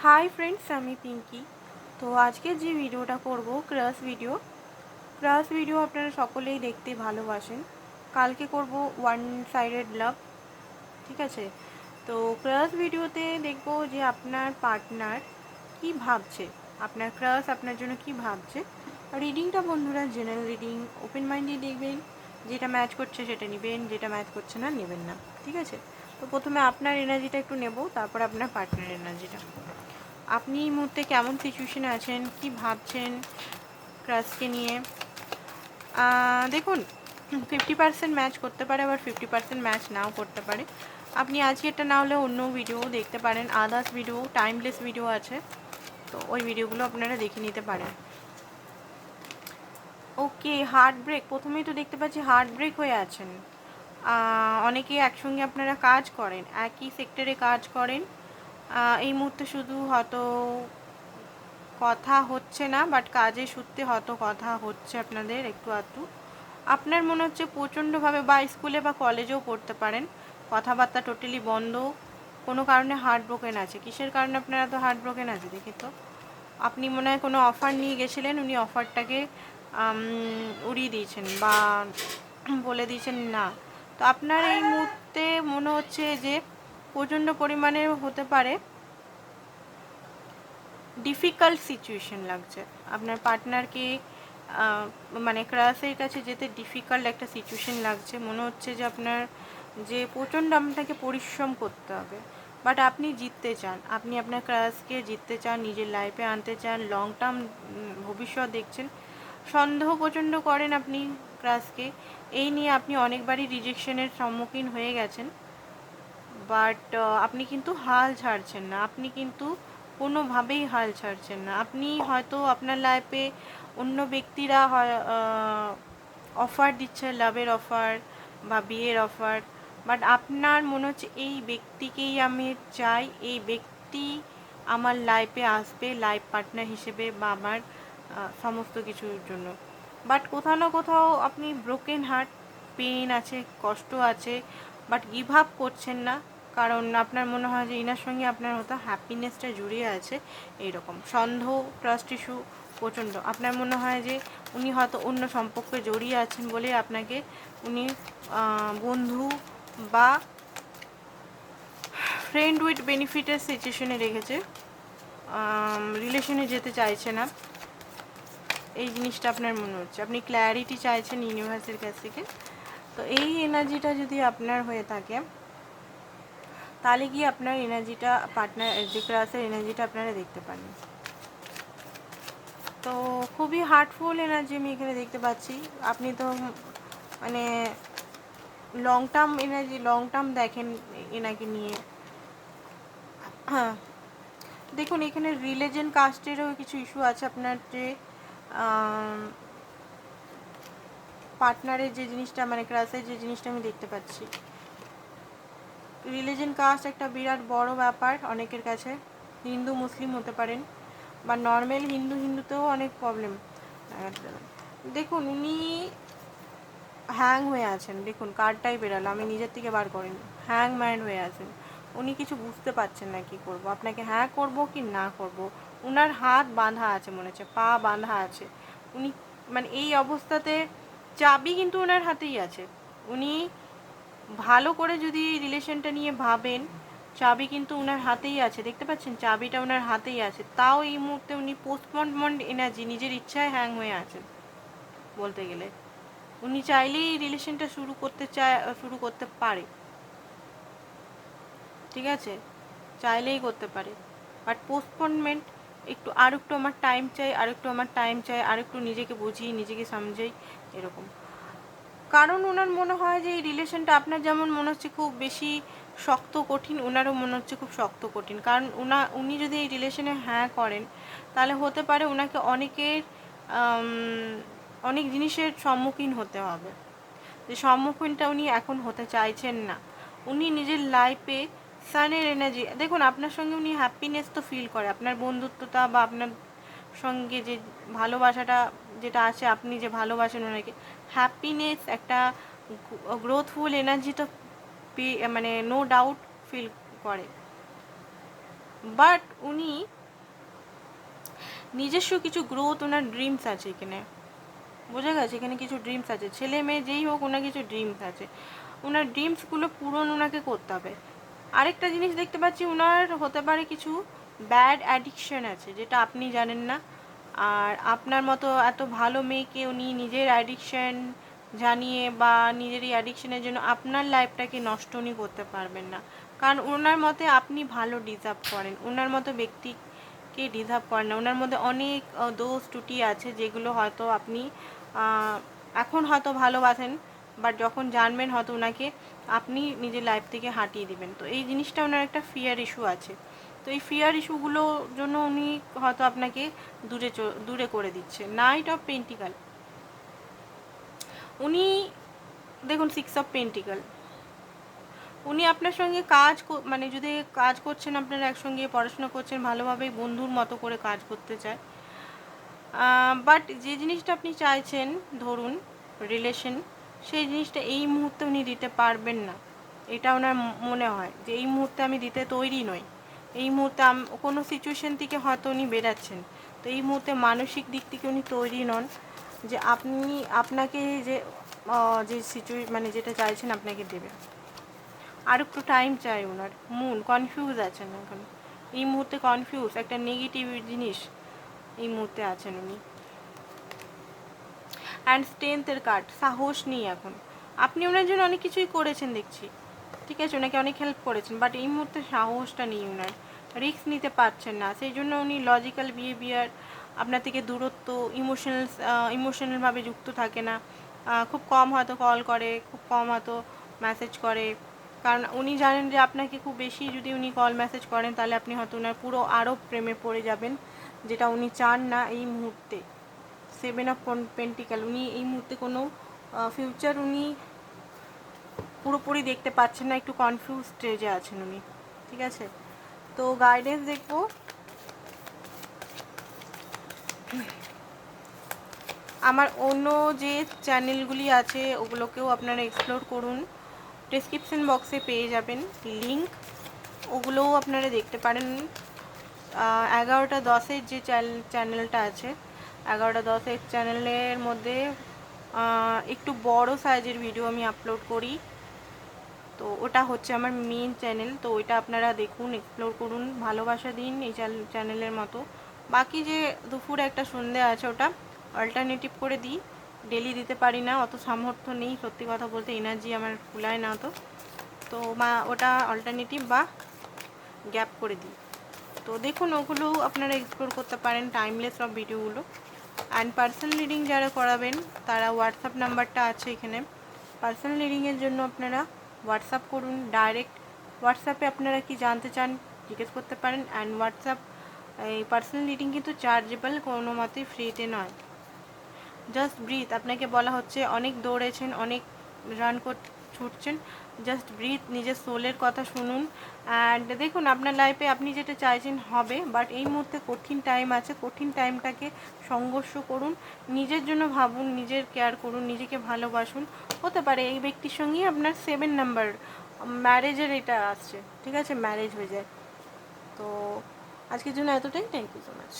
Hi friends, আমি পিঙ্কি। তো আজকে যে ভিডিওটা করব ক্রাশ ভিডিও আপনারা সকলেই দেখতে ভালোবাসেন। কালকে করব ওয়ান সাইডেড লাভ, ঠিক আছে? তো ক্রাশ ভিডিওতে দেখব যে আপনার পার্টনার কি ভাবছে, আপনার ক্রাশ আপনার জন্য কি ভাবছে। রিডিংটা বন্ধুরা জেনারেল রিডিং, ওপেন মাইন্ডে দেখবেন, যেটা ম্যাচ করছে সেটা নেবেন, যেটা ম্যাচ করছে না নেবেন না, ঠিক আছে? তো প্রথমে আপনার এনার্জিটা একটু নেব, তারপর আপনার পার্টনার এনার্জিটা। আপনি এই মুহূর্তে কেমন সিচুয়েশনে আছেন, কি ভাবছেন ক্রাশকে নিয়ে? দেখুন, 50% ম্যাচ করতে পারে, আবার 50% ম্যাচ নাও করতে পারে। আপনি আজকেরটা না হলে অন্য ভিডিও দেখতে পারেন, আদার্স ভিডিও, টাইমলেস ভিডিও আছে, তো ওই ভিডিওগুলো আপনারা দেখে নিতে পারেন। ওকে, হার্ট ব্রেক, প্রথমেই তো দেখতে পাচ্ছি হার্ট ব্রেক হয়ে আছেন। অনেকে একসঙ্গে আপনারা কাজ করেন, একই সেক্টরে কাজ করেন। এই মুহূর্তে শুধু হয়তো কথা হচ্ছে না, বাট কাজের সূত্রে হয়তো কথা হচ্ছে আপনাদের একটু আধটু। আপনার মনে হচ্ছে প্রচণ্ডভাবে, বা স্কুলে বা কলেজেও পড়তে পারেন, কথাবার্তা টোটালি বন্ধ, কোনো কারণে হার্ট ব্রোকেন আছে। কিসের কারণে আপনার এত হার্ট ব্রোকেন আছে দেখি তো? আপনি মনে হয় কোনো অফার নিয়ে গেছিলেন, উনি অফারটাকে উড়িয়ে দিয়েছেন বা বলে দিয়েছেন না। তো আপনার এই মুহূর্তে মনে হচ্ছে যে প্রচণ্ড পরিমাণে হতে পারে ডিফিকাল্ট সিচুয়েশন লাগছে আপনার পার্টনারকে, মানে ক্রাশের কাছে যেতে ডিফিকাল্ট একটা সিচুয়েশন লাগছে। মনে হচ্ছে যে আপনার যে প্রচণ্ড আপনাকে পরিশ্রম করতে হবে, বাট আপনি জিততে চান, আপনি আপনার ক্রাশকে জিততে চান, নিজের লাইফে আনতে চান, লং টার্ম ভবিষ্যৎ দেখছেন। সন্দেহ প্রচণ্ড করেন আপনি ক্রাশকে, এই নিয়ে আপনি অনেকবারই রিজেকশনের সম্মুখীন হয়ে গেছেন, বাট আপনি কিন্তু হাল ছাড়ছেন না, আপনি কিন্তু কোনোভাবেই হাল ছাড়ছেন না। আপনি হয়তো আপনার লাইফে অন্য ব্যক্তিরা হয় অফার দিচ্ছে, লাভের অফার বা বিয়ের অফার, বাট আপনার মনে হচ্ছে এই ব্যক্তিকেই আমি চাই, এই ব্যক্তি আমার লাইফে আসবে লাইফ পার্টনার হিসেবে বা আমার সমস্ত কিছুর জন্য। বাট কোথাও না কোথাও আপনি ব্রোকেন হার্ট, পেন আছে, কষ্ট আছে, বাট গিভ আপ করছেন না, কারণ আপনার মনে হয় যে ইনার সঙ্গে আপনার হয়তো হ্যাপিনেসটা জড়িয়ে আছে। এইরকম সন্দেহ, ট্রাস্ট ইস্যু প্রচণ্ড। আপনার মনে হয় যে উনি হয়তো অন্য সম্পর্কে জড়িয়ে আছেন বলে আপনাকে উনি বন্ধু বা ফ্রেন্ড উইথ বেনিফিটের সিচুয়েশনে রেখেছে, রিলেশনে যেতে চাইছে না। এই জিনিসটা আপনার মনে হচ্ছে, আপনি ক্ল্যারিটি চাইছেন ইউনিভার্সের কাছ থেকে। তো এই এনার্জিটা যদি আপনার হয়ে থাকে, তাহলে গিয়ে আপনার এনার্জিটা পার্টনার যে ক্লাসের এনার্জিটা আপনারা দেখতে পারেন। তো খুবই হার্টফুল এনার্জি আমি এখানে দেখতে পাচ্ছি। আপনি তো মানে long term energy, long term দেখেন এনাকে নিয়ে। হ্যাঁ, দেখুন এখানে রিলিজন কাস্টেরও কিছু ইস্যু আছে। আপনার যে পার্টনারের যে জিনিসটা, মানে ক্লাসের যে জিনিসটা আমি দেখতে পাচ্ছি, রিলিজন কাস্ট একটা বিরাট বড় ব্যাপার অনেকের কাছে। হিন্দু মুসলিম হতে পারেন, বা নর্মাল হিন্দুতেও অনেক প্রবলেম। দেখুন উনি হ্যাং হয়ে আছেন, দেখুন কার্ডটাই বেরালো, আমি নিজের থেকে বার করিনি। হ্যাং ম্যান হয়ে আছেন, উনি কিছু বুঝতে পারছেন না কি করব, আপনাকে হ্যাঁ করব কি না করব। উনার হাত বাঁধা আছে, মনে হচ্ছে পা বাঁধা আছে। উনি মানে এই অবস্থাতে, চাবি কিন্তু ওনার হাতেই আছে। উনি ভালো করে যদি রিলেশনটা নিয়ে ভাবেন, চাবি কিন্তু ওনার হাতেই আছে, দেখতে পাচ্ছেন চাবিটা ওনার হাতেই আছে। তাও এই মুহূর্তে উনি পোস্টপন্ড এনার্জি, নিজের ইচ্ছায় হ্যাং হয়ে আছেন বলতে গেলে। উনি চাইলেই রিলেশনটা শুরু করতে পারে, ঠিক আছে, চাইলেই করতে পারে, বাট পোস্টপনমেন্ট, একটু আর একটু আমার টাইম চাই, আর একটু আমার টাইম চাই, আর একটু নিজেকে বুঝিয়ে নিজেকে সমঝাই, এরকম। কারণ ওনার মনে হয় যে এই রিলেশনটা আপনার যেমন মনে হচ্ছে খুব বেশি শক্ত কঠিন, ওনারও মনে হচ্ছে খুব শক্ত কঠিন। কারণ উনি যদি এই রিলেশনে হ্যাঁ করেন, তাহলে হতে পারে ওনাকে অনেক জিনিসের সম্মুখীন হতে হবে, যে সম্মুখীনটা উনি এখন হতে চাইছেন না। উনি নিজের লাইফে সানের এনার্জি, দেখুন আপনার সঙ্গে উনি হ্যাপিনেস তো ফিল করে, আপনার বন্ধুত্বটা বা আপনার সঙ্গে যে ভালোবাসাটা যেটা আছে, আপনি যে ভালোবাসেন ওনাকে, হ্যাপিনেস একটা গ্রোথফুল এনার্জি তো মানে নো ডাউট ফিল করে। বাট উনি নিজস্ব কিছু গ্রোথ, ওনার ড্রিমস আছে এখানে, বোঝা গেছে, এখানে কিছু ড্রিমস আছে, ছেলে মেয়ে যেই হোক ওনার কিছু ড্রিমস আছে, ওনার ড্রিমসগুলো পূরণ ওনাকে করতে হবে। আরেকটা জিনিস দেখতে পাচ্ছি, ওনার হতে পারে কিছু ব্যাড অ্যাডিকশন আছে যেটা আপনি জানেন না, আর আপনার মতো এত ভালো মেয়েকে উনি নিজের অ্যাডিকশন জানিয়ে বা নিজের এই অ্যাডিকশনের জন্য আপনার লাইফটাকে নষ্ট উনি করতে পারবেন না, কারণ ওনার মতে আপনি ভালো ডিজার্ভ করেন, ওনার মতো ব্যক্তিকে ডিজার্ভ করেন না। ওনার মধ্যে অনেক দোষ ত্রুটি আছে যেগুলো হয়তো আপনি এখন হয়তো ভালোবাসেন, বাট যখন জানবেন হয়তো ওনাকে আপনি নিজের লাইফ থেকে হাঁটিয়ে দিবেন। তো এই জিনিসটা ওনার একটা ফিয়ার ইস্যু আছে, তো এই ফিয়ার ইস্যুগুলোর জন্য উনি হয়তো আপনাকে দূরে করে দিচ্ছে। নাইট অফ পেন্টিকাল, উনি দেখুন 6 অফ পেন্টিকাল, উনি আপনার সঙ্গে মানে যদি কাজ করছেন, আপনারা একসঙ্গে পড়াশোনা করছেন, ভালোভাবে বন্ধুর মতো করে কাজ করতে চায়, বাট যে জিনিসটা আপনি চাইছেন ধরুন রিলেশন, সেই জিনিসটা এই মুহূর্তে উনি দিতে পারবেন না, এটা ওনার মনে হয় যে এই মুহূর্তে আমি দিতে তৈরি নই, এই মুহূর্তে কোনো সিচুয়েশন থেকে হয়তো উনি বেরাচ্ছেন, তো এই মুহূর্তে মানসিক দিক থেকে উনি তৈরি নন যে আপনাকে যে মানে যেটা চাইছেন আপনাকে দেবে, আর একটু টাইম চাই ওনার। মুন কনফিউজ আছেন এখন, এই মুহূর্তে কনফিউজ, একটা নেগেটিভ জিনিস এই মুহূর্তে আছেন উনি। অ্যান্ড স্ট্রেংথের কার্ড, সাহস নেই এখন, আপনি ওনার জন্য অনেক কিছুই করেছেন দেখছি, ঠিক আছে, ওনাকে অনেক হেল্প করেছেন, বাট এই মুহূর্তে সাহসটা নেই ওনার, রিস্ক নিতে পারছেন না, সেই জন্য উনি লজিক্যাল বিহেভিয়ার, আপনার থেকে দূরত্ব, ইমোশনালভাবে যুক্ত থাকে না, খুব কম হয়তো কল করে, খুব কম হয়তো মেসেজ করে, কারণ উনি জানেন যে আপনাকে খুব বেশি যদি উনি কল মেসেজ করেন তাহলে আপনি হয়তো ওনার পুরো আরও প্রেমে পড়ে যাবেন, যেটা উনি চান না এই মুহূর্তে। 7 অফ পেন্টিক্যাল, উনি এই মুহূর্তে কোনো ফিউচার উনি পুরোপুরি দেখতে পাচ্ছেন না, একটু কনফিউজ স্টেজে আছেন উনি, ঠিক আছে। তো গাইডেন্স দেখবো, আমার অন্য যে চ্যানেলগুলি আছে ওগুলোকেও আপনারা এক্সপ্লোর করুন, ডেসক্রিপশন বক্সে পেয়ে যাবেন লিঙ্ক, ওগুলোও আপনারা দেখতে পারেন। 11:10 যে চ্যানেলটা আছে, 11:10 চ্যানেলের মধ্যে একটু বড় সাইজের ভিডিও আমি আপলোড করি, তো ওটা হচ্ছে আমার মেন চ্যানেল, তো ওইটা আপনারা দেখুন, এক্সপ্লোর করুন, ভালোবাসা দিন এই চ্যানেলের মতো। বাকি যে দুপুরে একটা সন্ধে আছে ওটা অল্টারনেটিভ করে দিই, ডেলি দিতে পারি না, অত সামর্থ্য নেই, সত্যি কথা বলতে এনার্জি আমার কুলায় না, তো ওটা অল্টারনেটিভ বা গ্যাপ করে দিই, তো দেখুন ওগুলো আপনারা এক্সপ্লোর করতে পারেন, টাইমলেস সব ভিডিওগুলো। অ্যান্ড পার্সোনাল রিডিং যারা করাবেন তারা হোয়াটসঅ্যাপ নাম্বারটা আছে এখানে, পার্সোনাল রিডিংয়ের জন্য আপনারা হোয়াটসঅ্যাপ করুন, ডাইরেক্ট হোয়াটসঅ্যাপে আপনারা কি জানতে চান জিজ্ঞেস করতে পারেন। অ্যান্ড হোয়াটসঅ্যাপ এই পার্সোনাল রিডিং কিন্তু চার্জেবল, কোনো মতেই ফ্রিতে নয়। জাস্ট ব্রিথ, আপনাকে বলা হচ্ছে অনেক দৌড়েছেন, অনেক ছুটছেন, জাস্ট ব্রিথ, নিজের সোলের কথা শুনুন। অ্যান্ড দেখুন আপনার লাইফে আপনি যেটা চাইছেন হবে, বাট এই মুহূর্তে কঠিন টাইম আছে, কঠিন টাইমটাকে সংঘর্ষ করুন, নিজের জন্য ভাবুন, নিজের কেয়ার করুন, নিজেকে ভালোবাসুন। হতে পারে এই ব্যক্তির সঙ্গেই আপনার 7 নাম্বার ম্যারেজের এটা আসছে, ঠিক আছে, ম্যারেজ হয়ে যায়। তো আজকের জন্য এতটাই, থ্যাংক ইউ সো মাচ।